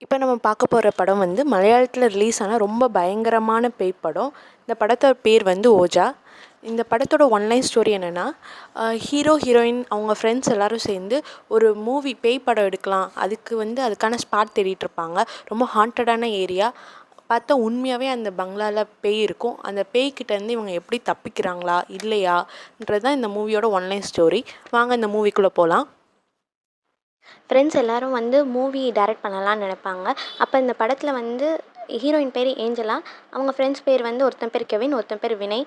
இப்போ நம்ம பார்க்க போகிற படம் வந்து மலையாளத்தில் ரிலீஸ் ஆன ரொம்ப பயங்கரமான பேய் படம். இந்த படத்தோட பேர் வந்து ஓஜா. இந்த படத்தோட ஒன்லைன் ஸ்டோரி என்னென்னா, ஹீரோ ஹீரோயின் அவங்க ஃப்ரெண்ட்ஸ் எல்லோரும் சேர்ந்து ஒரு பேய் படம் எடுக்கலாம். அதுக்கான ஸ்பாட் தேடிட்டுருப்பாங்க. ரொம்ப ஹாண்டடான ஏரியா. பார்த்தா உண்மையாகவே அந்த பங்களாவில் பேய் இருக்கும். அந்த பேய்கிட்டேருந்து இவங்க எப்படி தப்பிக்கிறாங்களா இல்லையான்றது தான் இந்த மூவியோட ஒன்லைன் ஸ்டோரி. வாங்க இந்த மூவிக்குள்ளே போகலாம். ஃப்ரெண்ட்ஸ் எல்லோரும் வந்து மூவி டைரக்ட் பண்ணலான்னு நினைப்பாங்க. அப்போ இந்த படத்தில் வந்து ஹீரோயின் பேர் ஏஞ்சலா, அவங்க ஃப்ரெண்ட்ஸ் பேர் வந்து ஒருத்தன் பேர் கெவின், ஒருத்தன் பேர் வினய்.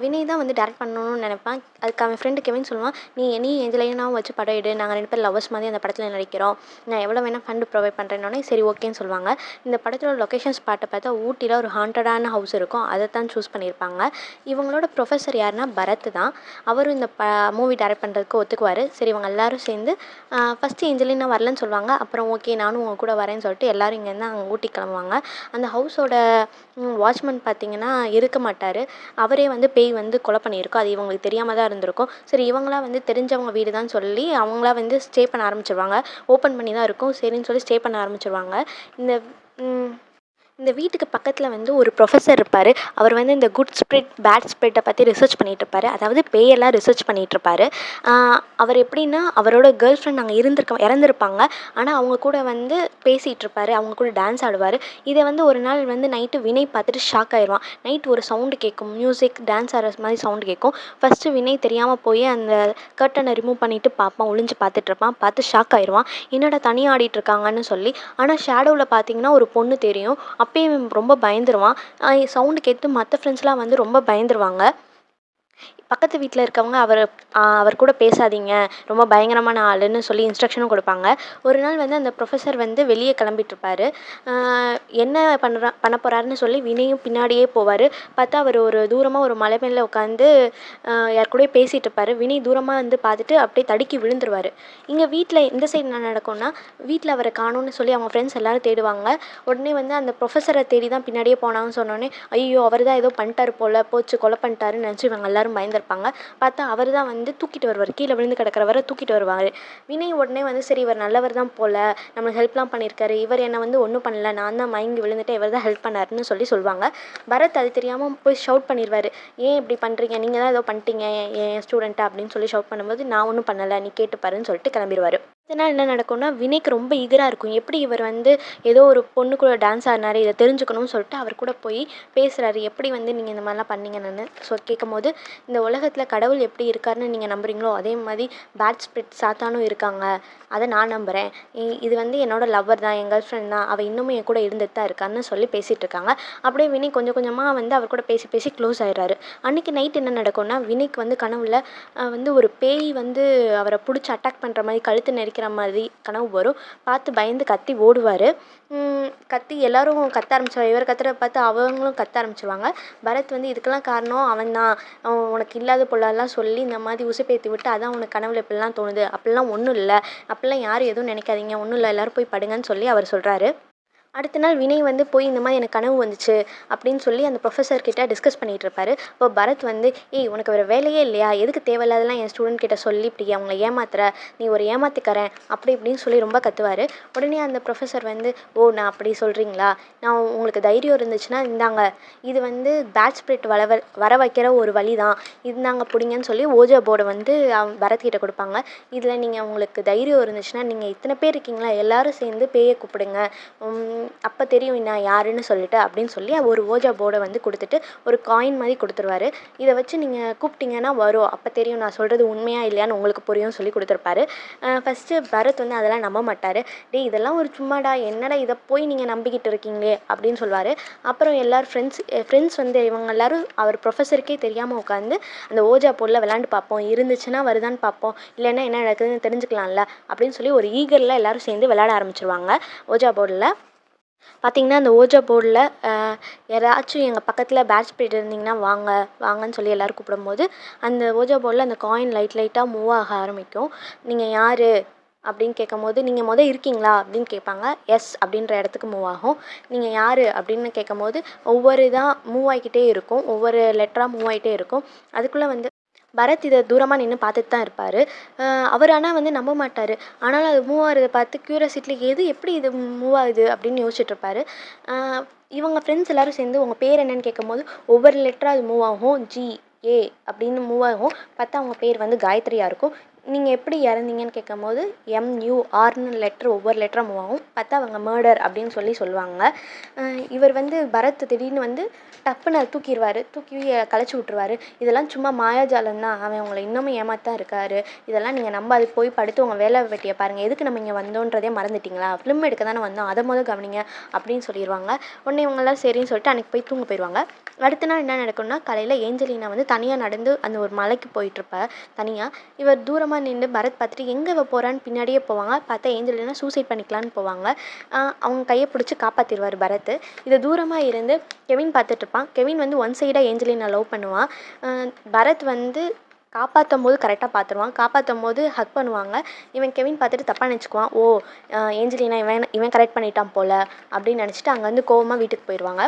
வினய் தான் வந்து டைரக்ட் பண்ணணும்னு நினைப்பான். அதுக்கு அவன் ஃப்ரெண்டு கெவின் சொல்லுவான், நீ ஏஞ்சலையும் வச்சு படம் எடு, நாங்கள் 2 பேர் லவ்வர்ஸ் மாதிரி அந்த படத்தில் நடிக்கிறோம், நான் எவ்வளோ வேணால் ஃபண்டு ப்ரொவைட் பண்ணுறேன்னொடனே சரி ஓகேன்னு சொல்லுவாங்க. இந்த படத்தோட லொக்கேஷன் ஸ்பாட்டை பார்த்தா ஊட்டியில் ஒரு ஹாண்டடான ஹவுஸ் இருக்கும், அதை தான் சூஸ் பண்ணியிருப்பாங்க. இவங்களோட ப்ரொஃபஸர் யாருன்னா பரத் தான். அவரும் இந்த மூவி டைரக்ட் பண்ணுறதுக்கு ஒத்துக்குவார். சரி இவங்க எல்லோரும் சேர்ந்து ஃபஸ்ட்டு ஏஞ்சலினா வரலன்னு சொல்லுவாங்க. அப்புறம் ஓகே நானும் உங்கள் கூட வரேன்னு சொல்லிட்டு எல்லோரும் இங்கேருந்து அங்கே ஊட்டி கிளம்புவாங்க. அந்த ஹவுஸோட வாட்ச்மேன் பார்த்திங்கன்னா இருக்க மாட்டார். அவரே வந்து பேய் வந்து கொலை பண்ணியிருக்கோம். அது இவங்களுக்கு தெரியாமல் தான் இருந்திருக்கும். சரி இவங்களா வந்து தெரிஞ்சவங்க வீடு தான் சொல்லி அவங்களா வந்து ஸ்டே பண்ண ஆரம்பிச்சிருவாங்க. ஓப்பன் பண்ணி தான் இருக்கும். சரின்னு சொல்லி ஸ்டே பண்ண ஆரம்பிச்சிருவாங்க. இந்த இந்த வீட்டுக்கு பக்கத்தில் வந்து ஒரு ப்ரொஃபஸர் இருப்பார். அவர் வந்து இந்த குட் ஸ்பிரிட் பேட் ஸ்பிரிட்டை பற்றி ரிசர்ச் பண்ணிகிட்ருப்பார். அதாவது பேயெல்லாம் ரிசர்ச் பண்ணிகிட்ருப்பார். அவர் எப்படின்னா அவரோட கேர்ள் ஃப்ரெண்ட் அங்கே இறந்துருப்பாங்க. ஆனால் அவங்க கூட வந்து பேசிகிட்ருப்பார், அவங்க கூட டான்ஸ் ஆடுவார். இதை வந்து ஒரு நாள் வந்து நைட்டு வினய் பார்த்துட்டு ஷாக் ஆயிடுவான். நைட் ஒரு சவுண்டு கேட்கும், மியூசிக் டான்ஸ் ஆடுற மாதிரி சவுண்டு கேட்கும். ஃபஸ்ட்டு வினய் தெரியாமல் போய் அந்த கர்ட்டனை ரிமூவ் பண்ணிவிட்டு பார்ப்பான், ஒளிஞ்சு பார்த்துட்ருப்பான். பார்த்து ஷாக் ஆயிடுவான், என்னடா தனியாக ஆடிட்டுருக்காங்கன்னு சொல்லி. ஆனால் ஷேடோவில் பார்த்தீங்கன்னா ஒரு பொண்ணு தெரியும். அப்பயே இவன் ரொம்ப பயந்துருவான். சவுண்டு கேட்டு மற்ற ஃப்ரெண்ட்ஸ்லாம் வந்து ரொம்ப பயந்துருவாங்க. பக்கத்து வீட்டில் இருக்கவங்க அவர் கூட பேசாதீங்க, ரொம்ப பயங்கரமான ஆளுன்னு சொல்லி இன்ஸ்ட்ரக்ஷனும் கொடுப்பாங்க. ஒரு நாள் வந்து அந்த ப்ரொஃபஸர் வந்து வெளியே கிளம்பிட்டுருப்பார். என்ன பண்ண போகிறாருன்னு சொல்லி வினயும் பின்னாடியே போவார். பார்த்தா அவர் ஒரு தூரமாக ஒரு மலை மேலே உட்காந்து யார் கூடயோ பேசிகிட்டு இருப்பார். வினய் தூரமாக வந்து பார்த்துட்டு அப்படியே தடுக்கி விழுந்துருவார். இங்கே வீட்டில் இந்த சைடு என்ன நடக்கும்னா, வீட்டில் அவரை காணோன்னு சொல்லி அவங்க ஃப்ரெண்ட்ஸ் எல்லோரும் தேடுவாங்க. உடனே வந்து அந்த ப்ரொஃபஸரை தேடி தான் பின்னாடியே போனாங்கன்னு சொன்னோடனே, ஐயோ அவர் தான் ஏதோ பண்ணிட்டாரு போல், போச்சு கொலை பண்ணிட்டாருன்னு நினச்சி இவங்க எல்லோரும் பயந்துருப்பாங்க. பார்த்தா அவர் தான் வந்து தூக்கிட்டு வருவார், கீழே விழுந்து கிடக்கிறவரை தூக்கிட்டு வருவார். வினய் உடனே வந்து சரி இவர் நல்லவர் தான் போல், நம்மளுக்கு ஹெல்ப்லாம் பண்ணியிருக்காரு, இவர் என்னை வந்து ஒன்றும் பண்ணல, நான் தான் மயங்கி விழுந்துட்டு இவர் தான் ஹெல்ப் பண்ணாருன்னு சொல்லி சொல்லுவாங்க. பரத் அது தெரியாமல் போய் ஷவுட் பண்ணிடுவார், ஏன் இப்படி பண்ணுறீங்க, நீங்கள் தான் ஏதோ பண்ணிட்டீங்க என் ஸ்டூடெண்ட்டை அப்படின்னு சொல்லி ஷவுட் பண்ணும்போது, நான் ஒன்றும் பண்ணலை நீ கேட்டுப்பாருன்னு சொல்லிட்டு கிளம்பிடுவார். இதனால் என்ன நடக்கும்னா, வினய்க்கு ரொம்ப ஈகராக இருக்கும், எப்படி இவர் வந்து ஏதோ ஒரு பொண்ணு கூட டான்ஸ் ஆடினாரு, இதை தெரிஞ்சுக்கணும்னு சொல்லிட்டு அவர் கூட போய் பேசுகிறாரு. எப்படி வந்து நீங்கள் இந்த மாதிரிலாம் பண்ணீங்கன்னு கேட்கும்போது, இந்த உலகத்தில் கடவுள் எப்படி இருக்காருன்னு நீங்கள் நம்புறீங்களோ அதே மாதிரி பேட் ஸ்பிரிட் சாத்தானும் இருக்காங்க, அதை நான் நம்புகிறேன். இது வந்து என்னோடய லவ்வர் தான், என் கேர்ள் ஃப்ரெண்ட் தான், அவள் இன்னமும் என் கூட இருந்துட்டு தான் இருக்கான்னு சொல்லி பேசிகிட்டு இருக்காங்க. அப்படியே வினய் கொஞ்சம் கொஞ்சமாக வந்து அவர் கூட பேசி பேசி க்ளோஸ் ஆகிடுறாரு. அன்றைக்கி நைட் என்ன நடக்கும்னா, வினய்க்கு வந்து கனவுல வந்து ஒரு பேய் வந்து அவரை பிடிச்சி அட்டாக் பண்ணுற மாதிரி கழுத்து நெரிக்கிற மாதிரி கனவு வரும். பார்த்து பயந்து கத்தி ஓடுவார். கத்தி எல்லோரும் கத்த ஆரம்பிச்சிடுவாங்க. இவர் கத்துறத பார்த்து அவங்களும் கத்த ஆரம்பிச்சிடுவாங்க. பரத் வந்து இதுக்கெல்லாம் காரணம் அவன் தான், அவன் உனக்கு இல்லாத பொருளெல்லாம் சொல்லி இந்த மாதிரி உசுப்பேற்றி விட்டு அதான் உனக்கு கனவுல இப்படிலாம் தோணுது, அப்படிலாம் ஒன்றும் இல்லை, அப்படிலாம் யாரும் எதுவும் நினைக்காதீங்க, ஒன்றும் இல்லை, எல்லோரும் போய் படுங்கன்னு சொல்லி அவர் சொல்கிறாரு. அடுத்த நாள் வினய் வந்து போய் இந்த மாதிரி எனக்கு கனவு வந்துச்சு அப்படின்னு சொல்லி அந்த ப்ரொஃபஸர்கிட்ட டிஸ்கஸ் பண்ணிகிட்டு இருப்பார். இப்போ பரத் வந்து, ஏய் உனக்கு வேறு வேலையே இல்லையா, எதுக்கு தேவையில்லாதெல்லாம் என் ஸ்டூடெண்ட் கிட்ட சொல்லி இப்படி அவங்கள ஏமாத்துற, நீ ஒரு ஏமாத்திக்கிறேன் அப்படி இப்படின்னு சொல்லி ரொம்ப கத்துவார். உடனே அந்த ப்ரொஃபஸர் வந்து, ஓ நான் அப்படி சொல்கிறீங்களா, நான் உங்களுக்கு தைரியம் இருந்துச்சுன்னா இந்தாங்க, இது வந்து பேட் ஸ்பிரிட் வர வைக்கிற ஒரு வழி தான், இந்தாங்க பிடிங்கன்னு சொல்லி ஓஜா போர்டை வந்து பரத் கிட்ட கொடுப்பாங்க. இதில் நீங்கள் உங்களுக்கு தைரியம் இருந்துச்சுன்னா நீங்கள் இத்தனை பேர் இருக்கீங்களா, எல்லோரும் சேர்ந்து பேயை கூப்பிடுங்க, அப்போ தெரியும் நான் யாருன்னு சொல்லிட்டு அப்படின்னு சொல்லி ஒரு ஓஜா போர்டை வந்து கொடுத்துட்டு ஒரு காயின் மாதிரி கொடுத்துருவாரு. இதை வச்சு நீங்கள் கூப்பிட்டீங்கன்னா வரும், அப்போ தெரியும் நான் சொல்கிறது உண்மையாக இல்லையான்னு உங்களுக்கு புரியும் சொல்லி கொடுத்துருப்பாரு. ஃபஸ்ட்டு பரத் வந்து அதெல்லாம் நம்ப மாட்டார். டேய் இதெல்லாம் ஒரு சும்மாடா, என்னடா இதை போய் நீங்கள் நம்பிக்கிட்டு இருக்கீங்களே அப்படின்னு சொல்லுவார். அப்புறம் எல்லோரும் ஃப்ரெண்ட்ஸ் வந்து இவங்க எல்லோரும் அவர் ப்ரொஃபஸருக்கே தெரியாமல் உட்காந்து அந்த ஓஜா போர்டில் விளாண்டு பார்ப்போம், இருந்துச்சுன்னா வருதான்னு பார்ப்போம், இல்லைன்னா என்ன நடக்குதுன்னு தெரிஞ்சுக்கலாம்ல அப்படின்னு சொல்லி ஒரு ஈகரில் எல்லோரும் சேர்ந்து விளையாட ஆரம்பிச்சிருவாங்க ஓஜா போர்டில். பார்த்திங்கன்னா அந்த ஓஜா போர்டில் யாராச்சும் எங்கள் பக்கத்தில் பேட்ச் ஸ்பிரிட் இருந்திங்கன்னா வாங்கன்னு சொல்லி எல்லோரும் கூப்பிடும்போது அந்த ஓஜா போர்டில் அந்த காயின் லைட்டாக மூவ் ஆக ஆரம்பிக்கும். நீங்கள் யார் அப்படின்னு கேட்கும்போது, நீங்கள் இருக்கீங்களா அப்படின்னு கேட்பாங்க. எஸ் அப்படின்ற இடத்துக்கு மூவ் ஆகும். நீங்கள் யார் அப்படின்னு கேட்கும்போது ஒவ்வொரு இதாக மூவ் ஆகிக்கிட்டே இருக்கும், ஒவ்வொரு லெட்டராக மூவ் ஆகிட்டே இருக்கும். அதுக்குள்ளே வந்து பரத் இதை தூரமாக நின்று பார்த்துட்டு தான் இருப்பார். அவர் ஆனால் வந்து நம்ப மாட்டார். ஆனாலும் அது மூவ் ஆகிறத பார்த்து க்யூரியாசிட்டியில் எப்படி இது மூவ் ஆகுது அப்படின்னு யோசிச்சுட்ருப்பாரு. இவங்க ஃப்ரெண்ட்ஸ் எல்லோரும் சேர்ந்து உங்கள் பேர் என்னன்னு கேட்கும்போது ஒவ்வொரு லெட்டராக அது மூவ் ஆகும். ஜி ஏ அப்படின்னு மூவ் ஆகும். பார்த்தா அவங்க பேர் வந்து காயத்ரியாக இருக்கும். நீங்கள் எப்படி இறந்தீங்கன்னு கேட்கும்போது MURன்னு லெட்டர் ஒவ்வொரு லெட்டராக மூவ் ஆகும். பார்த்தா அவங்க மர்டர் அப்படின்னு சொல்லுவாங்க. இவர் வந்து பரத் திடீர்னு வந்து டப்புன்னு அதை தூக்கி கலைச்சி விட்ருவார். இதெல்லாம் சும்மா மாயாஜாலம் தான், அவன் உங்களை இன்னமும் ஏமாத்தான் இருக்காரு, இதெல்லாம் நீங்கள் நம்பாது, போய் படுத்து உங்கள் வேலை வெட்டியை பாருங்கள், எதுக்கு நம்ம இங்கே வந்தோன்றதே மறந்துட்டிங்களா, ஃபிலிம் எடுக்க தானே வந்தோம், அதை கவனிங்க அப்படின்னு சொல்லிடுவாங்க. உடனே இவங்கெல்லாம் சரின்னு சொல்லிட்டு அன்றைக்கி போய் தூங்க போயிடுவாங்க. அடுத்த நாள் என்ன நடக்கும்னா, காலையில் ஏஞ்சலினா வந்து தனியாக நடந்து அந்த ஒரு மலைக்கு போயிட்டுருப்பா தனியாக. இவர் தூரமாக நின்று பரத் பார்த்துட்டு எங்கே இவ போகிறான்னு பின்னாடியே போவாங்க. பார்த்தா ஏஞ்சலினா சூசைட் பண்ணிக்கலான்னு போவாங்க. அவங்க கையை பிடிச்சி காப்பாற்றிடுவார் பரத். இதை தூரமாக இருந்து கெவின் பார்த்துட்ருப்பான். கெவின் வந்து ஒன் சைடாக ஏஞ்சலினா லவ் பண்ணுவான். பரத் வந்து காப்பாற்றும் போது கரெக்டாக பார்த்துருவான். காப்பாற்றும் போது ஹக் பண்ணுவாங்க. இவன் கெவின் பார்த்துட்டு தப்பாக நினச்சிக்குவான். ஏஞ்சலினா இவன் கரெக்ட் பண்ணிட்டான் போல் அப்படின்னு நினச்சிட்டு அங்கேருந்து கோவமாக வீட்டுக்கு போயிடுவாங்க.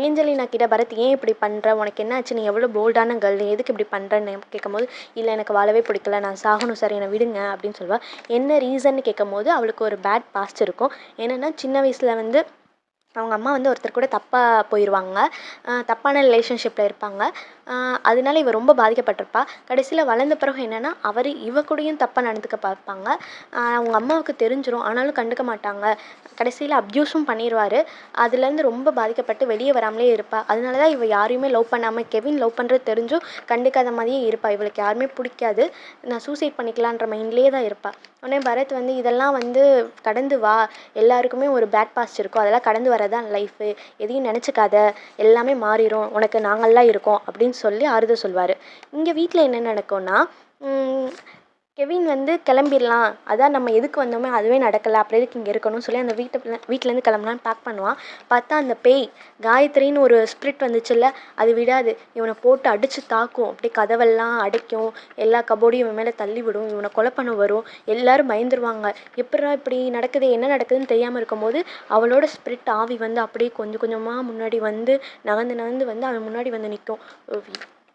ஏஞ்சலினா கிட்ட பரத் ஏன் இப்படி பண்ணுற, உனக்கு என்ன ஆச்சு, நீ எவ்வளோ போல்டான கேர்ள், நீ எதுக்கு இப்படி பண்ணுறன்னு கேட்கும்போது இல்லை எனக்கு வாழவே பிடிக்கல, நான் சாகணும் சார், என்னை விடுங்க அப்படின்னு சொல்லுவாள். என்ன ரீசன்னு கேட்கும்போது அவளுக்கு ஒரு பேட் பாஸ்ட் இருக்கும். என்னென்னா சின்ன வயசில் வந்து அவங்க அம்மா வந்து ஒருத்தர் கூட தப்பாக போயிடுவாங்க. தப்பான ரிலேஷன்ஷிப்பில் இருப்பாங்க. அதனால இவ ரொம்ப பாதிக்கப்பட்டிருப்பா. கடைசியில் வளர்ந்த பிறகு என்னென்னா இவ கூடயும் தப்பாக நடந்துக்க பார்ப்பாங்க. அவங்க அம்மாவுக்கு தெரிஞ்சிடும், ஆனாலும் கண்டுக்க மாட்டாங்க. கடைசியில் அப்யூஸும் பண்ணிடுவார். அதுலேருந்து ரொம்ப பாதிக்கப்பட்டு வெளியே வராமலே இருப்பாள். அதனால தான் இவள் யாரையுமே லவ் பண்ணாமல், கெவின் லவ் பண்ணுறது தெரிஞ்சும் கண்டுக்காத மாதிரியே இருப்பாள். இவளுக்கு யாருமே பிடிக்காது, நான் சூசைட் பண்ணிக்கலான்ற மைண்ட்லேயே தான் இருப்பாள். உடனே பரத் வந்து இதெல்லாம் வந்து கடந்து வா, எல்லாருக்குமே ஒரு பேட் பாஸ்ட் இருக்கும், அதெல்லாம் கடந்து வரதான் லைஃபு, எதையும் நினச்சிக்காத, எல்லாமே மாறிடும், உனக்கு நாங்கள்லாம் இருக்கோம் அப்படின்னு சொல்லி ஆறுதல் சொல்வார். இங்கே வீட்டில் என்ன நடக்கும்னா, கெவின் வந்து கிளம்பிடலாம், அதான் நம்ம எதுக்கு வந்தோமே அதுவே நடக்கலை, அப்புறம் எதுக்கு இங்கே இருக்கணும்னு சொல்லி அந்த வீட்டிலேருந்து கிளம்பலான்னு பேக் பண்ணுவான். பார்த்தா அந்த பேய் காயத்ரின்னு ஒரு ஸ்பிரிட் வந்துச்சுல்ல, அது விடாது, இவனை போட்டு அடித்து தாக்கும், அப்படியே கதவெல்லாம் அடைக்கும், எல்லா கபோர்டையும் இவன் மேலே தள்ளி விடும், இவனை கொலை பண்ண வரும். எல்லோரும் பயந்துருவாங்க. எப்படா இப்படி நடக்குது, என்ன நடக்குதுன்னு தெரியாமல் இருக்கும்போது அவளோட ஸ்பிரிட் ஆவி வந்து அப்படியே கொஞ்சம் கொஞ்சமாக முன்னாடி வந்து நகர்ந்து வந்து அவன் முன்னாடி வந்து நிற்கும்.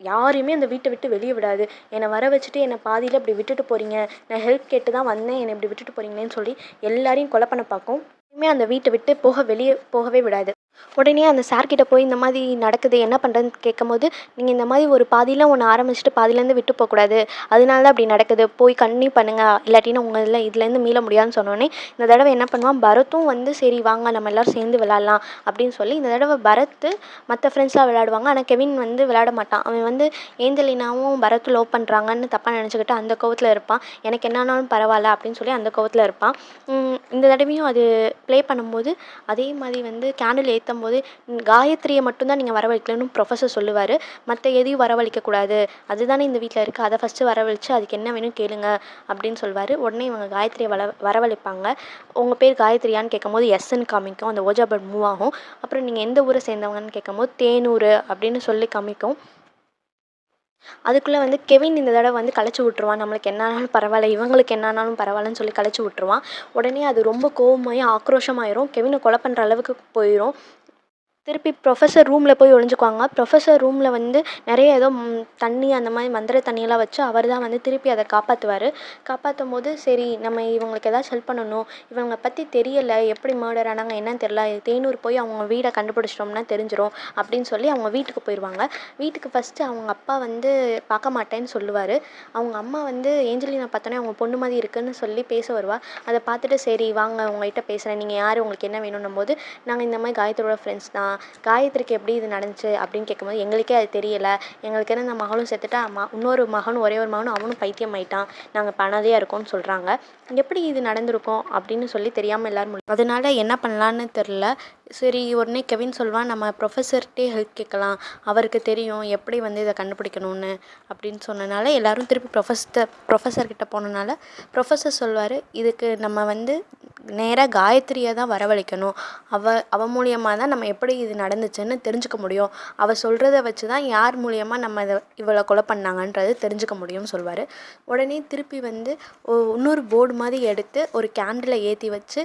யாரையுமே அந்த வீட்டை விட்டு வெளியே விடாது. என்னை வர வச்சுட்டு என்னை பாதியில் இப்படி விட்டுட்டு போகிறீங்க, நான் ஹெல்ப் கேட்டு தான் வந்தேன், என்னை இப்படி விட்டுட்டு போகிறீங்களேன்னு சொல்லி எல்லாரையும் கொலை பண்ண பார்க்கும். இனிமேல் அந்த வீட்டை விட்டு வெளியே போகவே விடாது. உடனே அந்த சார்கிட்ட போய் இந்த மாதிரி நடக்குது, என்ன பண்ணுறதுன்னு கேட்கும்போது, நீங்கள் இந்த மாதிரி ஒரு பாதியில் ஒன்று ஆரம்பிச்சுட்டு பாதியிலேருந்து விட்டு போகக்கூடாது, அதனால தான் அப்படி நடக்குது, போய் கண்டினியூ பண்ணுங்கள், இல்லாட்டினா உங்கள் இதுலேருந்து மீள முடியாதுன்னு சொன்னோடனே இந்த தடவை என்ன பண்ணுவான், பரத்தும் வந்து சரி வாங்க நம்ம எல்லோரும் சேர்ந்து விளாட்லாம் அப்படின்னு சொல்லி இந்த தடவை பரத்து மற்ற ஃப்ரெண்ட்ஸ்லாம் விளையாடுவாங்க. ஆனால் கெவின் வந்து விளையாட மாட்டான். அவன் வந்து ஏஞ்சலினாவும் பரத்தும் லவ் பண்ணுறாங்கன்னு தப்பாக நினச்சிக்கிட்டு அந்த கோவத்தில் இருப்பான். எனக்கு என்னானாலும் பரவாயில்ல அப்படின்னு சொல்லி அந்த கோவத்தில் இருப்பான். இந்த தடவையும் அது ப்ளே பண்ணும்போது அதே மாதிரி வந்து கேண்டில் ஏற்றும்போது காயத்ரியை மட்டும்தான் நீங்கள் வரவழைக்கலன்னு ப்ரொஃபஸர் சொல்லுவார். மற்ற எதையும் வரவழைக்கக்கூடாது, அதுதானே இந்த வீட்டில் இருக்குது, அதை ஃபஸ்ட்டு வரவழைச்சு அதுக்கு என்ன வேணும் கேளுங்க அப்படின்னு சொல்லுவார். உடனே இவங்க காயத்ரியை வரவழைப்பாங்க. உங்கள் பேர் காயத்ரியான்னு கேட்கும்போது எஸ்ன்னு காமிக்கும், அந்த ஓஜா போர்ட் மூவ் ஆகும். அப்புறம் நீங்கள் எந்த ஊரை சேர்ந்தவங்கன்னு கேட்கும்போது தேனூர் அப்படின்னு சொல்லி காமிக்கும். அதுக்குள்ளே வந்து கெவின் இந்த தடவை வந்து கலைச்சி விட்ருவான். நம்மளுக்கு என்னானாலும் பரவாயில்ல, இவங்களுக்கு என்னானாலும் பரவாயில்லன்னு சொல்லி கலைச்சி விட்ருவான். உடனே அது ரொம்ப கோவமாகி ஆக்ரோஷமாயிரும், கெவினை கொலை பண்ணுற அளவுக்கு போயிடும். திருப்பி ப்ரொஃபஸர் ரூமில் போய் ஒளிஞ்சுக்குவாங்க. ப்ரொஃபஸர் ரூமில் வந்து நிறைய ஏதோ தண்ணி அந்த மாதிரி மந்திர தண்ணியெல்லாம் வச்சு அவர் தான் வந்து திருப்பி அதை காப்பாற்றுவார். காப்பாற்றும் போது சரி நம்ம இவங்களுக்கு ஏதாச்சும் ஹெல்ப் பண்ணணும், இவங்களை பற்றி தெரியலை, எப்படி மர்டர் ஆனாங்க என்னன்னு தெரில, தேனூர் போய் அவங்க வீடை கண்டுபிடிச்சிட்டோம்னா தெரிஞ்சிடும் அப்படின்னு சொல்லி அவங்க வீட்டுக்கு போயிடுவாங்க. வீட்டுக்கு ஃபஸ்ட்டு அவங்க அப்பா வந்து பார்க்க மாட்டேன்னு சொல்லுவார். அவங்க அம்மா வந்து ஏஞ்சலினா பார்த்தோன்னே அவங்க பொண்ணு மாதிரி இருக்குன்னு சொல்லி பேச வருவாள். அதை பார்த்துட்டு சரி வாங்க உங்கள்கிட்ட பேசுகிறேன், நீங்கள் யார், உங்களுக்கு என்ன வேணும்னும் போது நாங்கள் இந்த மாதிரி காயத்ரியோட ஃப்ரெண்ட்ஸ் தான், காயத்ரிக்கு எப்படி இது நடந்துச்சு அப்படின்னு கேட்கும்போது எங்களுக்கே அது தெரியலை, எங்களுக்கு என்ன இந்த மகளும் செத்துட்டா, இன்னொரு மகனும் ஒரே ஒரு மகனும் அவனும் பைத்தியம் ஆயிட்டான், நாங்கள் பணதையாக இருக்கோம்னு சொல்கிறாங்க. எப்படி இது நடந்திருக்கும் அப்படின்னு சொல்லி தெரியாமல் எல்லோரும் அதனால என்ன பண்ணலான்னு தெரில. சரி உடனே கெவின் சொல்வான், நம்ம ப்ரொஃபஸர்கிட்டே ஹெல்ப் கேட்கலாம், அவருக்கு தெரியும் எப்படி வந்து இதை கண்டுபிடிக்கணும்னு அப்படின்னு சொன்னனால எல்லோரும் திருப்பி ப்ரொஃபஸர்கிட்ட போனனால ப்ரொஃபஸர் சொல்வார், இதுக்கு நம்ம வந்து நேராக காயத்ரியை தான் வரவழைக்கணும், அவ மூலியமாக தான் நம்ம எப்படி இது நடந்துச்சுன்னு தெரிஞ்சுக்க முடியும், அவள் சொல்கிறத வச்சு தான் யார் மூலியமாக நம்ம இவளை கொலை பண்ணாங்கன்றது தெரிஞ்சுக்க முடியும்னு சொல்வார். உடனே திருப்பி வந்து இன்னொரு போர்டு மாதிரி எடுத்து ஒரு கேண்டிலை ஏற்றி வச்சு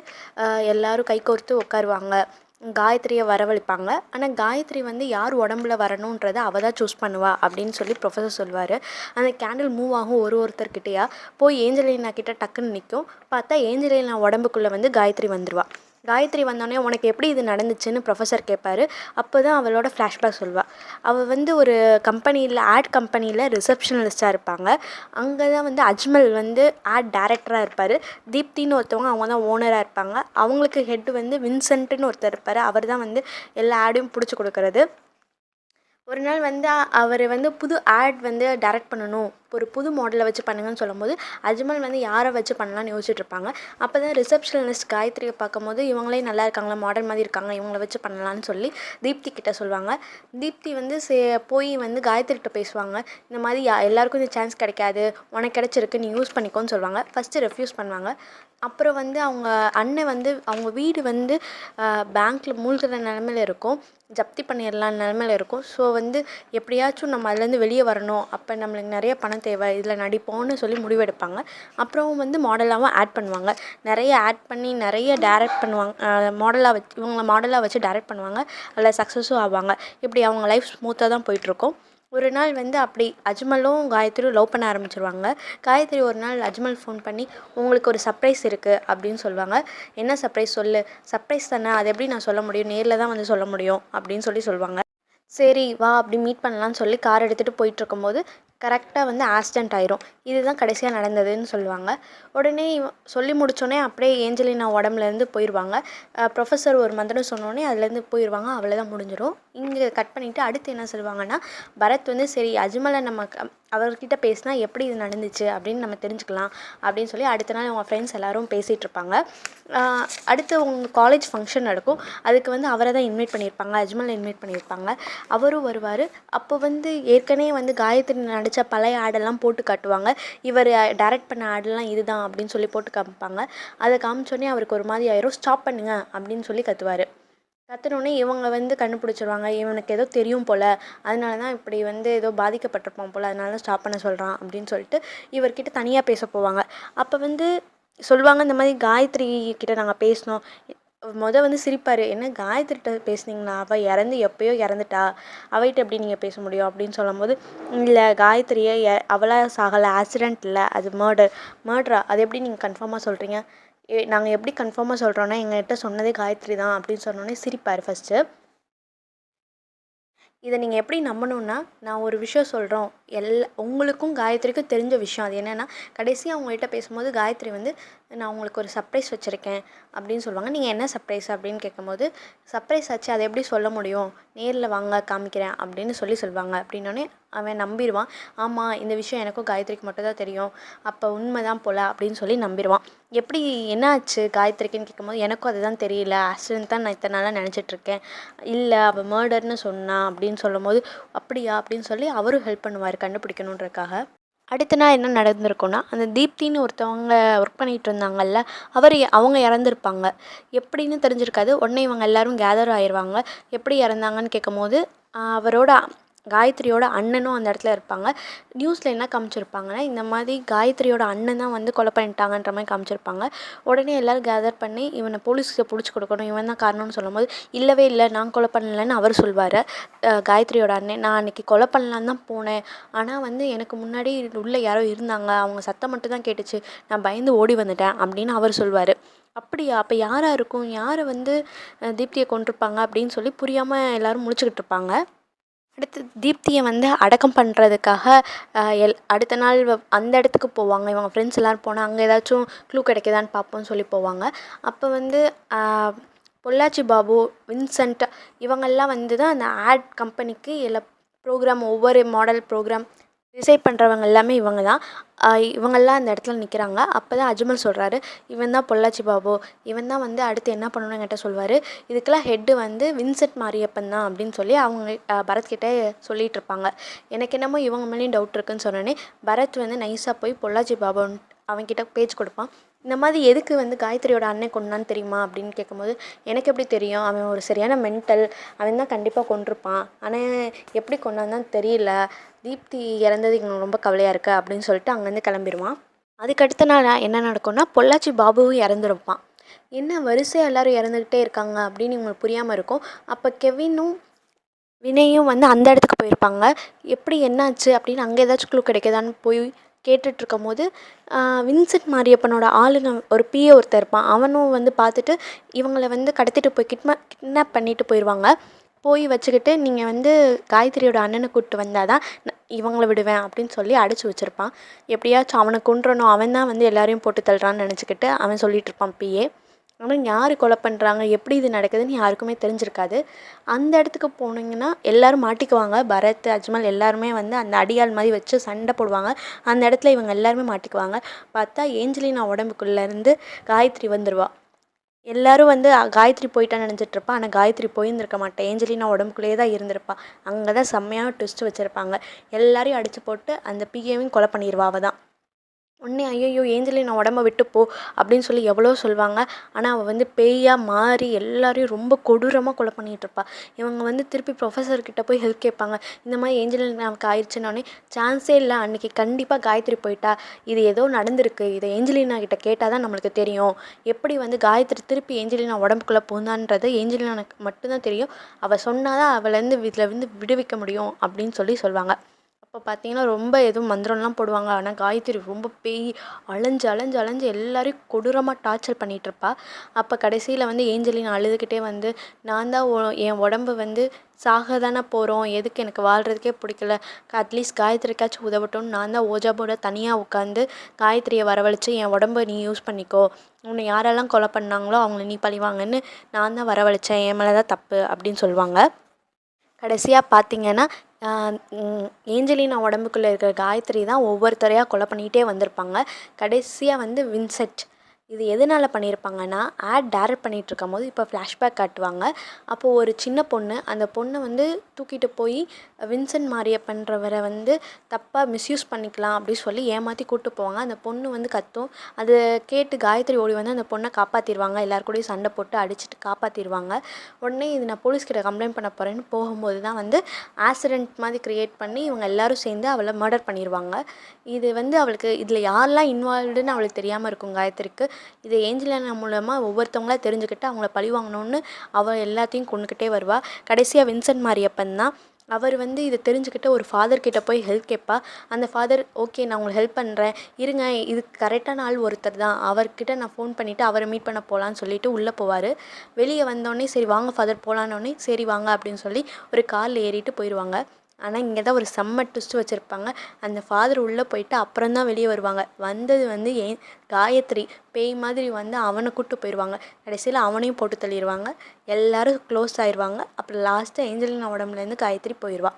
எல்லோரும் கை கோர்த்து உட்காருவாங்க. காயத்ரியை வரவழைப்பாங்க. ஆனால் காயத்ரி வந்து யார் உடம்புல வரணுன்றதை அவள் தான் சூஸ் பண்ணுவா அப்படின்னு சொல்லி ப்ரொஃபஸர் சொல்வார். அந்த கேண்டில் மூவ் ஆகும் ஒருத்தர்கிட்டயா போய் ஏஞ்சலினா கிட்ட டக்குன்னு நிற்கும். பார்த்தா ஏஞ்சலினா உடம்புக்குள்ளே வந்து காயத்ரி வந்துடுவா. காயத்ரி வந்தோடனே உனக்கு எப்படி இது நடந்துச்சுன்னு ப்ரொஃபஸர் கேட்பாரு. அப்போ தான் அவளோட ஃப்ளாஷ்பேக் சொல்வாள். அவள் வந்து ஒரு கம்பெனியில் ஆட் கம்பெனியில் ரிசப்ஷனிஸ்ட்டாக இருப்பாங்க. அங்கே தான் வந்து அஜ்மல் வந்து ஆட் டைரக்டராக இருப்பார். தீப்தின்னு ஒருத்தவங்க அவங்க தான் ஓனராக இருப்பாங்க. அவங்களுக்கு ஹெட் வந்து வின்சென்ட்டுன்னு ஒருத்தர் இருப்பார். அவர் தான் வந்து எல்லா ஆடையும் பிடிச்சி கொடுக்குறது. ஒரு நாள் வந்து அவர் வந்து புது ஆட் வந்து டைரக்ட் பண்ணணும், ஒரு புது மாடலை வச்சு பண்ணுங்கன்னு சொல்லும்போது அஜ்மல் வந்து யாரை வச்சு பண்ணலான்னு யோசிச்சுட்ருப்பாங்க. அப்போ தான் ரிசப்ஷனிஸ்ட் காயத்ரியை பார்க்கும்போது இவங்களே நல்லா இருக்காங்களா, மாடல் மாதிரி இருக்காங்க, இவங்கள வச்சு பண்ணலான்னு சொல்லி தீப்தி கிட்ட சொல்லுவாங்க. தீப்தி வந்து போய் வந்து காயத்ரிகிட்ட பேசுவாங்க. இந்த மாதிரி எல்லாருக்கும் இந்த சான்ஸ் கிடைக்காது, உனக்கு கிடச்சிருக்கு, நீ யூஸ் பண்ணிக்கோன்னு சொல்லுவாங்க. ஃபஸ்ட்டு ரெஃப்யூஸ் பண்ணுவாங்க. அப்புறம் வந்து அவங்க அண்ணன் வந்து அவங்க வீடு வந்து பேங்க்கில் மூழ்கிற நிலமையில இருக்கும், ஜப்தி பண்ணிடலாம் நிலமையில இருக்கும். ஸோ வந்து எப்படியாச்சும் நம்ம அதுலேருந்து வெளியே வரணும், அப்போ நம்மளுக்கு நிறைய பணம் தேவை, இதில் நடிப்போம்னு சொல்லி முடிவெடுப்பாங்க. அப்புறம் வந்து மாடலாகவும் ஆட் பண்ணுவாங்க. நிறைய ஆட் பண்ணி நிறைய டைரக்ட் பண்ணுவாங்க. மாடலாக வச்சு இவங்கள மாடலாக வச்சு டைரக்ட் பண்ணுவாங்க. அதில் சக்ஸஸும் ஆவாங்க. இப்படி அவங்க லைஃப் ஸ்மூத்தாக தான் போயிட்டுருக்கும். ஒரு நாள் வந்து அப்படி அஜ்மலும் காயத்ரியும் லவ் பண்ண ஆரம்பிச்சிருவாங்க. காயத்ரி ஒரு நாள் அஜ்மல் ஃபோன் பண்ணி உங்களுக்கு ஒரு சர்ப்ரைஸ் இருக்குது அப்படின்னு சொல்லுவாங்க. என்ன சர்ப்ரைஸ் சொல்லு. சர்ப்ரைஸ் தானே, அது எப்படி நான் சொல்ல முடியும், நேரில் தான் வந்து சொல்ல முடியும் அப்படின்னு சொல்லுவாங்க. சரி வா அப்படி மீட் பண்ணலான்னு சொல்லி கார் எடுத்துகிட்டு போயிட்டுருக்கும்போது கரெக்டாக வந்து ஆக்சிடெண்ட் ஆயிரும். இதுதான் கடைசியாக நடந்ததுன்னு சொல்லுவாங்க. உடனே சொல்லி முடித்தோடனே அப்படியே ஏஞ்சலினா உடம்புலேருந்து போயிடுவாங்க. ப்ரொஃபஸர் ஒரு மந்திரம் சொன்னோடனே அதுலேருந்து போயிடுவாங்க. அவ்வளோதான் முடிஞ்சிடும். இங்கே கட் பண்ணிவிட்டு அடுத்து என்ன சொல்லுவாங்கன்னா, பரத் வந்து சரி அஜ்மலை நம்ம அவர்கிட்ட பேசினா எப்படி இது நடந்துச்சு அப்படின்னு நம்ம தெரிஞ்சுக்கலாம் அப்படின்னு சொல்லி அடுத்த நாள் அவங்க ஃப்ரெண்ட்ஸ் எல்லோரும் பேசிகிட்ருப்பாங்க. அடுத்து உங்கள் காலேஜ் ஃபங்க்ஷன் நடக்கும். அதுக்கு வந்து அவரை தான் இன்வைட் பண்ணியிருப்பாங்க, அஜ்மலை இன்வைட் பண்ணியிருப்பாங்க. அவரும் வருவார். அப்போ வந்து ஏற்கனவே வந்து காயத்ரி நடித்த பழைய ஆடெல்லாம் போட்டு காட்டுவாங்க. இவர் டைரக்ட் பண்ண ஆடெல்லாம் இதுதான் அப்படின்னு சொல்லி போட்டு காமிப்பாங்க. அதை காமிச்சோடனே அவருக்கு ஒரு மாதிரி ஆயிரும். ஸ்டாப் பண்ணுங்க அப்படின்னு சொல்லி கத்துவார். கத்துனோடனே இவங்க வந்து கண்டுபிடிச்சிருவாங்க, இவனுக்கு ஏதோ தெரியும் போல், அதனால தான் இப்படி வந்து ஏதோ பாதிக்கப்பட்டிருப்பான் போல், அதனால ஸ்டாப் பண்ண சொல்கிறான் அப்படின்னு சொல்லிட்டு இவர்கிட்ட தனியாக பேச போவாங்க. அப்போ வந்து சொல்லுவாங்க, இந்த மாதிரி காயத்ரி கிட்ட நாங்கள் பேசினோம். வந்து சிரிப்பார். என்ன காயத்ரிகிட்ட பேசுனீங்களா, அவள் எப்போயோ இறந்துட்டா, அவகிட்ட எப்படி நீங்கள் பேச முடியும் அப்படின்னு சொல்லும்போது, இல்லை காயத்ரியை அவளாக சாகலை, ஆக்சிடெண்ட் இல்லை, அது மர்டரா, அது எப்படி நீங்கள் கன்ஃபார்மாக சொல்கிறீங்க, நாங்கள் எப்படி கன்ஃபார்மாக சொல்கிறோன்னா எங்கள்கிட்ட சொன்னதே காயத்ரி தான் அப்படின்னு சொன்னோன்னே சிரிப்பார் ஃபஸ்ட்டு. இதை நீங்கள் எப்படி நம்பணுன்னா, நான் ஒரு விஷயம் சொல்கிறோம், உங்களுக்கும் காயத்ரிக்கும் தெரிஞ்ச விஷயம். அது என்னென்னா, கடைசியாக அவங்கள்ட்ட பேசும்போது காயத்ரி வந்து நான் உங்களுக்கு ஒரு சர்ப்ரைஸ் வச்சுருக்கேன் அப்படின்னு சொல்லுவாங்க. நீங்கள் என்ன சர்ப்ரைஸ் அப்படின்னு கேட்கும்போது, சர்ப்ரைஸ் ஆச்சு, அதை எப்படி சொல்ல முடியும், நேரில் வாங்க காமிக்கிறேன் அப்படின்னு சொல்லுவாங்க. அப்படின்னோடனே அவன் நம்பிடுவான். ஆமாம், இந்த விஷயம் எனக்கும் காயத்ரிக்கு மட்டும் தான் தெரியும், அப்போ உண்மை தான் போல் அப்படின்னு சொல்லி நம்பிடுவான். எப்படி என்ன ஆச்சு காயத்ரிக்குன்னு கேட்கும்போது, எனக்கும் அதுதான் தெரியல, ஆக்சிடென்ட் தான் நான் இத்தனை நாளாக நினச்சிட்ருக்கேன், இல்லை அவள் மர்டர்னு சொன்னான் அப்படின்னு சொல்லும்போது, அப்படியா அப்படின்னு சொல்லி அவரும் ஹெல்ப் பண்ணுவார் கண்டுபிடிக்கணுன்றக்காக. அடுத்த நாள் என்ன நடந்திருக்குன்னா, அந்த தீப்தின்னு ஒருத்தவங்க ஒர்க் பண்ணிகிட்டு இருந்தாங்கல்ல, அவங்க இறந்துருப்பாங்க. எப்படின்னு தெரிஞ்சிருக்காது. உடனே இவங்க எல்லோரும் கேதர் ஆயிடுவாங்க. எப்படி இறந்தாங்கன்னு கேட்கும்போது, அவரோட காயத்ரியோட அண்ணனும் அந்த இடத்துல இருப்பாங்க. நியூஸில் என்ன காமிச்சிருப்பாங்கன்னா, இந்த மாதிரி காயத்ரியோட அண்ணன் தான் வந்து கொலை பண்ணிட்டாங்கன்ற மாதிரி காமிச்சிருப்பாங்க. உடனே எல்லோரும் கேதர் பண்ணி இவனை போலீஸ்க்கு பிடிச்சி கொடுக்கணும், இவன் தான் காரணம்னு சொல்லும்போது, இல்லவே இல்லை நான் கொலை பண்ணலைன்னு அவர் சொல்வார். காயத்ரியோட அண்ணன், நான் அன்றைக்கி கொலை பண்ணலான்னு தான் போனேன், ஆனால் வந்து எனக்கு முன்னாடி உள்ளே யாரோ இருந்தாங்க, அவங்க சத்தம் மட்டும் தான் கேட்டுச்சு, நான் பயந்து ஓடி வந்துட்டேன் அப்படின்னு அவர் சொல்வார். அப்படியா, அப்போ யாராக இருக்கும், யாரை வந்து தீப்தியை கொண்டிருப்பாங்க அப்படின்னு சொல்லி புரியாமல் எல்லோரும் முழிச்சுக்கிட்டு இருப்பாங்க. அடுத்து தீப்தியை வந்து அடக்கம் பண்ணுறதுக்காக அடுத்த நாள் அந்த இடத்துக்கு போவாங்க. இவங்க ஃப்ரெண்ட்ஸ் எல்லோரும் போனால் அங்கே ஏதாச்சும் க்ளூ கிடைக்குதான்னு பார்ப்போம்னு சொல்லி போவாங்க. அப்போ வந்து பொள்ளாச்சி பாபு, வின்சென்ட் இவங்கெல்லாம் வந்து தான் அந்த ஆட் கம்பெனிக்கு எல்லா ப்ரோக்ராம், ஒவ்வொரு மாடல் ப்ரோக்ராம் டிசைட் பண்ணுறவங்க எல்லாமே இவங்க தான். இவங்கெல்லாம் அந்த இடத்துல நிற்கிறாங்க. அப்போ தான் அஜ்மல் சொல்கிறாரு, இவன் தான் பொள்ளாச்சி பாபு, இவன் தான் வந்து அடுத்து என்ன பண்ணணும்னு என்கிட்ட சொல்வார், இதுக்கெல்லாம் ஹெட்டு வந்து வின்சென்ட் மாரியப்பன் தான் அப்படின்னு சொல்லி அவங்க பரத்கிட்ட சொல்லிகிட்டு இருப்பாங்க. எனக்கு என்னமோ இவங்க மேலேயும் டவுட் இருக்குன்னு சொன்னோன்னே பரத் வந்து நைஸாக போய் பொள்ளாச்சி பாபு அவன்கிட்ட பேச்சு கொடுப்பான். இந்த மாதிரி எதுக்கு வந்து காயத்ரியோட அண்ணன் கொண்டான்னு தெரியுமா அப்படின்னு கேட்கும்போது, எனக்கு எப்படி தெரியும், அவன் ஒரு சரியான மென்டல், அவன் தான் கண்டிப்பாக கொண்டிருப்பான், ஆனால் எப்படி கொண்டான்னு தான் தெரியல, தீப்தி இறந்தது எங்களுக்கு ரொம்ப கவலையாக இருக்குது அப்படின்னு சொல்லிட்டு அங்கேருந்து கிளம்பிடுவான். அதுக்கடுத்த நாள் என்ன நடக்கும்னா, பொள்ளாச்சி பாபுவும் இறந்துருப்பான். என்ன வரிசையாக எல்லோரும் இறந்துக்கிட்டே இருக்காங்க அப்படின்னு இவங்களுக்கு புரியாமல் இருக்கும். அப்போ கெவினும் வினயும் வந்து அந்த இடத்துக்கு போயிருப்பாங்க. எப்படி என்னாச்சு அப்படின்னு அங்கே ஏதாச்சும் க்ளூ கிடைக்குதான்னு போய் கேட்டுட்ருக்கும்போது வின்சென்ட் மாரியப்பனோட ஆளுங்க ஒரு பிஏ ஒருத்தன் இருப்பான். அவனும் வந்து பார்த்துட்டு இவங்கள வந்து கடத்திட்டு போய் கிட்னாப் பண்ணிட்டு போயிடுவாங்க. போய் வச்சுக்கிட்டு நீங்கள் வந்து காயத்ரியோட அண்ணனை கூப்பிட்டு வந்தால் தான் இவங்கள விடுவேன் அப்படின்னு சொல்லி அடைச்சி வச்சுருப்பான். எப்படியாச்சும் அவனை கொன்றணும், அவன் தான் வந்து எல்லாரையும் போட்டு தள்ளுறான்னு நினச்சிக்கிட்டு அவன் சொல்லிகிட்டு இருப்பான் பிஏ. ஆனால் யார் கொலை பண்ணுறாங்க, எப்படி இது நடக்குதுன்னு யாருக்குமே தெரிஞ்சிருக்காது. அந்த இடத்துக்கு போனீங்கன்னா எல்லோரும் மாட்டிக்குவாங்க. பரத், அஜ்மல் எல்லாருமே வந்து அந்த அடியாள் மாதிரி வச்சு சண்டை போடுவாங்க. அந்த இடத்துல இவங்க எல்லாருமே மாட்டிக்குவாங்க. பார்த்தா ஏஞ்சலினா உடம்புக்குள்ளேருந்து காயத்ரி வந்துடுவா. எல்லோரும் வந்து காயத்ரி போயிட்டான்னு நினச்சிட்ருப்பா. ஆனால் காயத்ரி போயிருந்திருக்க மாட்டா. ஏஞ்சலினா உடம்புக்குள்ளேயே தான் இருந்திருப்பா. அங்கே தான் செம்மையான ட்விஸ்ட் வச்சுருப்பாங்க. எல்லாரையும் அடித்து போட்டு அந்த பிஏவையும் கொலை பண்ணிடுவா அவள் தான். உடனே ஐயையோ ஏஞ்சலினா உடம்ப விட்டு போ அப்படின்னு சொல்லி எவ்வளோ சொல்லுவாங்க. ஆனால் அவள் வந்து பேயாக மாறி எல்லாரையும் ரொம்ப கொடூரமாக கொலை பண்ணிகிட்ருப்பா. இவங்க வந்து திருப்பி ப்ரொஃபஸர்கிட்ட போய் ஹெல்ப் கேட்பாங்க. இந்த மாதிரி ஏஞ்சலினாவுக்கு ஆயிடுச்சுன்னொடனே சான்ஸே இல்லை, அன்றைக்கி கண்டிப்பாக காயத்ரி போயிட்டா, இது ஏதோ நடந்திருக்கு, இதை ஏஞ்சலினா கிட்ட கேட்டால் தான் நம்மளுக்கு தெரியும், எப்படி வந்து காயத்ரி திருப்பி ஏஞ்சலினா உடம்புக்குள்ளே போந்தான்றது ஏஞ்சலினாவுக்கு மட்டும்தான் தெரியும், அவள் சொன்னால் தான் அவளேருந்து இதில் வந்து விடுவிக்க முடியும் அப்படின்னு சொல்லி சொல்லுவாங்க. அப்போ பார்த்தீங்கன்னா ரொம்ப எதுவும் மந்திரம்லாம் போடுவாங்க. ஆனால் காயத்ரி ரொம்ப பேய் அலைஞ்சு அலைஞ்சு அலைஞ்சு எல்லாரையும் கொடூரமாக டார்ச்சர் பண்ணிகிட்ருப்பா. அப்போ கடைசியில் வந்து ஏஞ்சலினா அழுதுகிட்டே வந்து நான் தான் என் உடம்பு வந்து சாக தானே போகிறோம், எதுக்கு எனக்கு வாழ்கிறதுக்கே பிடிக்கல, அட்லீஸ்ட் காயத்ரிக்காச்சும் உதவட்டும்னு நான் தான் ஓஜாபோட தனியாக உட்காந்து காயத்ரியை வரவழைச்சு என் உடம்ப நீ யூஸ் பண்ணிக்கோ, உன்னை யாரெல்லாம் கொலை பண்ணாங்களோ அவங்கள நீ பழிவாங்கன்னு நான் தான் வரவழைச்சேன், என் மேலே தான் தப்பு அப்படின்னு சொல்லுவாங்க. கடைசியாக பார்த்தீங்கன்னா ஏஞ்சலினா உடம்புக்குள்ளே இருக்கிற காயத்ரி தான் ஒவ்வொருத்தரையாக கொலை பண்ணிகிட்டே வந்திருப்பாங்க. கடைசியாக வந்து வின்சென்ட் இது எதனால் பண்ணியிருப்பாங்கன்னா, ஆட் டைரக்ட் பண்ணிகிட்ருக்கும்போது இப்போ ஃப்ளாஷ்பேக் காட்டுவாங்க. அப்போது ஒரு சின்ன பொண்ணு, அந்த பொண்ணை வந்து தூக்கிட்டு போய் வின்சென்ட் மாரியப்பன்றவரை வந்து தப்பாக மிஸ்யூஸ் பண்ணிக்கலாம் அப்படின்னு சொல்லி ஏமாற்றி கூப்பிட்டு போவாங்க. அந்த பொண்ணு வந்து கத்தும். அதை கேட்டு காயத்ரி ஓடி வந்து அந்த பொண்ணை காப்பாற்றிடுவாங்க. எல்லாருக்கூடயும் சண்டை போட்டு அடிச்சுட்டு காப்பாற்றிடுவாங்க. உடனே இது நான் போலீஸ்கிட்ட கம்ப்ளைண்ட் பண்ண போகிறேன்னு போகும்போது தான் வந்து ஆக்சிடெண்ட் மாதிரி க்ரியேட் பண்ணி இவங்க எல்லோரும் சேர்ந்து அவளை மர்டர் பண்ணிடுவாங்க. இது வந்து அவளுக்கு இதில் யாரெல்லாம் இன்வால்வ்டுன்னு அவளுக்கு தெரியாமல் இருக்கும் காயத்ரிக்கு. இது ஏஞ்சலினா மூலமாக ஒவ்வொருத்தவங்களா தெரிஞ்சுக்கிட்டு அவங்கள பழி வாங்கணுன்னு அவள் எல்லாத்தையும் கொண்டுக்கிட்டே வருவாள். கடைசியாக வின்சென்ட் மாரியப்பன் தான். அவர் வந்து இதை தெரிஞ்சுக்கிட்டு ஒரு ஃபாதர்கிட்ட போய் ஹெல்ப் கேட்பா. அந்த ஃபாதர் ஓகே நான் உங்களுக்கு ஹெல்ப் பண்ணுறேன், இருங்க இதுக்கு கரெக்டான ஆள் ஒருத்தர் தான், அவர்கிட்ட நான் ஃபோன் பண்ணிவிட்டு அவரை மீட் பண்ண போகலான்னு சொல்லிட்டு உள்ளே போவார். வெளியே வந்தோடனே சரி வாங்க ஃபாதர் போகலான்னொடனே சரி வாங்க அப்படின்னு சொல்லி ஒரு காரில் ஏறிட்டு போயிடுவாங்க. ஆனால் இங்கே தான் ஒரு செம்ம ட்விஸ்ட் வச்சுருப்பாங்க. அந்த ஃபாதர் உள்ளே போயிட்டு அப்புறம் தான் வெளியே வருவாங்க. வந்தது வந்து காயத்ரி பேய் மாதிரி வந்து அவனை கூப்பிட்டு போயிடுவாங்க. கடைசியில் அவனையும் போட்டு தள்ளிடுவாங்க. எல்லோரும் க்ளோஸ் ஆயிடுவாங்க. அப்புறம் லாஸ்ட்டாக ஏஞ்சலினா உடம்புலேருந்து காயத்ரி போயிடுவா.